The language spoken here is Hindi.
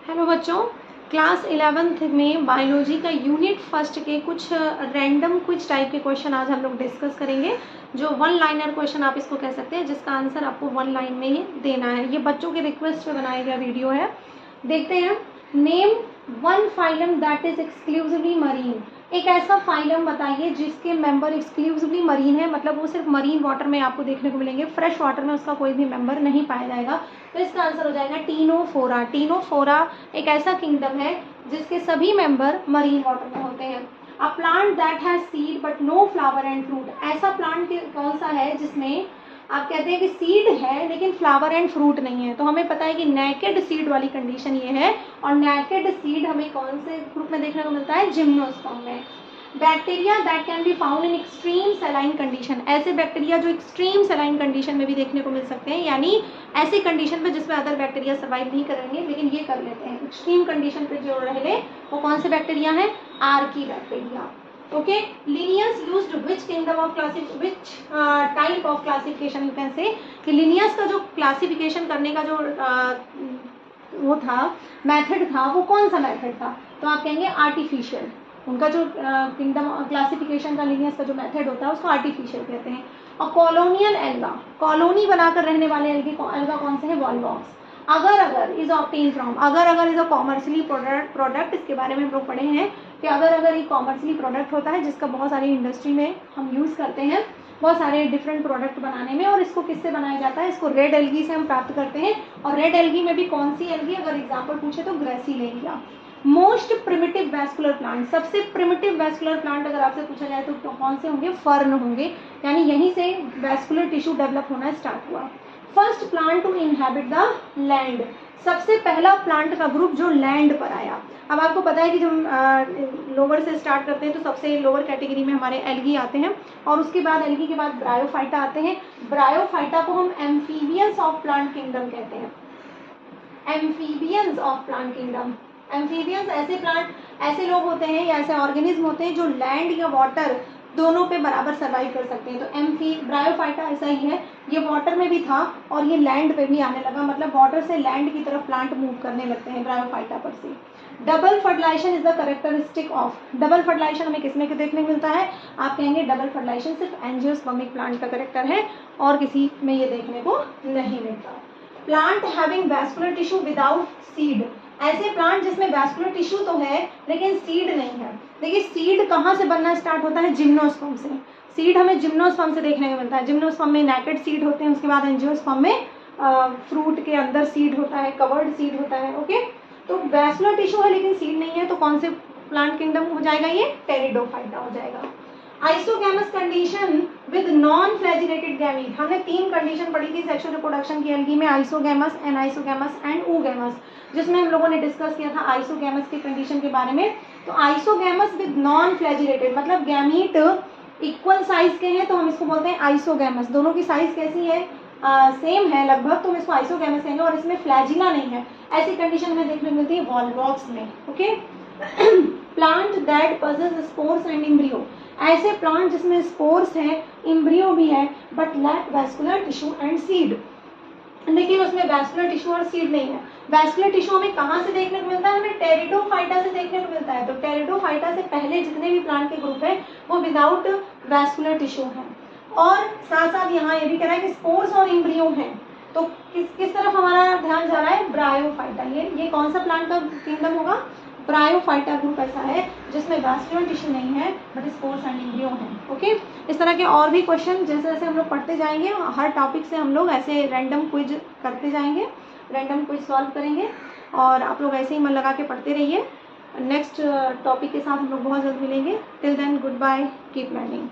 हेलो बच्चों, क्लास 11th में बायोलॉजी का यूनिट फर्स्ट के कुछ रैंडम क्विज टाइप के क्वेश्चन आज हम लोग डिस्कस करेंगे। जो वन लाइनर क्वेश्चन आप इसको कह सकते हैं, जिसका आंसर आपको वन लाइन में ही देना है। ये बच्चों के रिक्वेस्ट पे बनाया गया वीडियो है। देखते हैं। Name one phylum that is exclusively marine. एक ऐसा फाइलम बताइए जिसके मेंबर एक्सक्लूसिवली मरीन है, मतलब वो सिर्फ मरीन वाटर में आपको देखने को मिलेंगे, फ्रेश वाटर में उसका कोई भी मेंबर नहीं पाया जाएगा। तो इसका आंसर हो जाएगा टीनोफोरा। टीनोफोरा एक ऐसा किंगडम है जिसके सभी मेंबर मरीन वाटर में होते हैं। A plant that has seed but no flower and fruit. ऐसा प्लांट कौन सा है जिसमें आप कहते हैं कि सीड है लेकिन फ्लावर एंड फ्रूट नहीं है। तो हमें पता है कि नेकेड सीड वाली कंडीशन ये है, और नेकेड सीड हमें कौन से ग्रुप में देखने को मिलता है? जिम्नोस्पर्म में। Bacteria that can be found in extreme सेलाइन condition. ऐसे बैक्टीरिया जो एक्सट्रीम सेलाइन कंडीशन में भी देखने को मिल सकते हैं, यानी ऐसी कंडीशन पे जिसमें अदर बैक्टीरिया सर्वाइव नहीं करेंगे लेकिन ये कर लेते हैं। एक्सट्रीम कंडीशन पे जो रहे वो कौन से बैक्टीरिया है? Archie bacteria. Okay, Linnaeus used which kingdom of which type of classification you can say. कि लिनियस का जो क्लासिफिकेशन करने का जो वो था, मेथड था, वो कौन सा मेथड था? तो आप कहेंगे आर्टिफिशियल। उनका जो किंगडम क्लासिफिकेशन का लिनियस का जो मेथड होता है उसको आर्टिफिशियल कहते हैं। और कॉलोनियल एल्गा, कॉलोनी बनाकर रहने वाले एल्गा कौन से हैं? वॉलवॉक्स। अगर इज ऑब्टेन फ्रॉम, अगर इज अ कॉमर्शियली प्रोडक्ट। इसके बारे में हम लोग पढ़े हैं कि अगर ये कॉमर्शियली प्रोडक्ट होता है जिसका बहुत सारी इंडस्ट्री में हम यूज़ करते हैं, बहुत सारे डिफरेंट प्रोडक्ट बनाने में। और इसको किससे बनाया जाता है? इसको रेड एल्गी से हम प्राप्त करते हैं। और रेड एल्गी में भी कौन सी एल्गी? अगर एग्जाम्पल पूछे तो gracilaria. Most primitive vascular plant, सबसे प्रिमिटिव वैस्कुलर प्लांट अगर आपसे पूछा जाए तो कौन से होंगे? फर्न होंगे, यानी यहीं से वैस्कुलर टिश्यू डेवलप होना स्टार्ट हुआ। First plant to inhabit the land, सबसे पहला प्लांट का ग्रुप जो लैंड पर आया। अब आपको पता है कि जब लोअर से स्टार्ट करते हैं तो सबसे लोअर कैटेगरी में हमारे एल्गी आते हैं, और उसके बाद एल्गी के बाद ब्रायोफाइटा आते हैं। ब्रायोफाइटा को हम एम्फीबियंस ऑफ प्लांट किंगडम कहते हैं। Amphibians of plant kingdom. Amphibians ऐसे प्लांट, ऐसे लोग होते हैं या ऐसे ऑर्गेनिज्म होते हैं जो लैंड या वाटर दोनों पे बराबर सर्वाइव कर सकते हैं। तो ब्रायोफाइटा ऐसा ही है, ये वाटर में भी था और ये लैंड पे भी आने लगा, मतलब वाटर से लैंड की तरफ प्लांट मूव करने लगते हैं ब्रायोफाइटा पर से। Double fertilisation is the characteristic of. Double fertilisation हमें किसमें देखने को मिलता है? आप कहेंगे डबल फर्टिलाइजेशन सिर्फ एंजियोस्पर्मिक प्लांट का कैरेक्टर है और किसी में ये देखने को नहीं मिलता। Plant having vascular tissue without seed, ऐसे प्लांट जिसमें वैस्कुलर टिश्यू तो है लेकिन सीड नहीं है। देखिए सीड कहाँ से बनना स्टार्ट होता है? जिम्नोस्पर्म से। सीड हमें जिम्नोस्पर्म से देखने को मिलता है। जिम्नोस्पर्म में नेकेड सीड होते हैं, उसके बाद एंजियोस्पर्म में फ्रूट के अंदर सीड होता है, कवर्ड सीड होता है। ओके, तो वैस्कुलर टिश्यू है लेकिन सीड नहीं है, तो कौन से प्लांट किंगडम हो जाएगा? ये टेरिडोफाइटा हो जाएगा। Isogamous condition with non flagellated gamete, हमने 3 कंडीशन पढ़ी थी सेक्सुअल रिप्रोडक्शन की एल्गी में, आइसोगैमस, एनाइसोगैमस एंड oogamous, जिसमें हम लोगों ने डिस्कस किया था आइसोगैमस की कंडीशन के बारे में। तो आइसोगैमस विद नॉन फ्लैजिलेटेड मतलब गैमीट इक्वल साइज के हैं तो हम इसको बोलते हैं आइसोगैमस। दोनों की साइज कैसी है? सेम है लगभग, तो हम इसको आइसोगैमस कहेंगे। और इसमें फ्लैजिला नहीं है, ऐसी कंडीशन हमें देखने को मिलती है वॉलवॉक्स में। Okay, plant that possess spores and embryo, ऐसे प्लांट जिसमें स्पोर्स है, एम्ब्रियो भी है, but lack vascular tissue and seed, लेकिन उसमें वैस्कुलर टिश्यू और सीड नहीं है। वैस्कुलर टिश्यू हमें कहाँ से देखने को मिलता है? हमें टेरिडोफाइटा से देखने को मिलता है। तो टेरिडोफाइटा से पहले जितने भी प्लांट के ग्रुप है वो विदाउट वैस्कुलर टिश्यू है। और साथ साथ यहाँ ये भी कह रहा है कि स्पोर्स और एम्ब्रियो हैं। तो किस तरफ हमारा ध्यान जा रहा है? ब्रायोफाइटा। ये कौन सा प्लांट का किंगडम होगा? ब्रायोफाइटा ग्रुप ऐसा है जिसमें वैस्कुलर टिश्यू नहीं है बट स्पोर्स एंड एम्ब्रियो है। ओके, इस तरह के और भी क्वेश्चन जैसे जैसे हम लोग पढ़ते जाएंगे, हर टॉपिक से हम लोग ऐसे रैंडम क्विज करते जाएंगे, रैंडम क्विज सॉल्व करेंगे, और आप लोग ऐसे ही मन लगा के पढ़ते रहिए। नेक्स्ट टॉपिक के साथ हम लोग बहुत जल्द मिलेंगे। Till then goodbye, keep learning.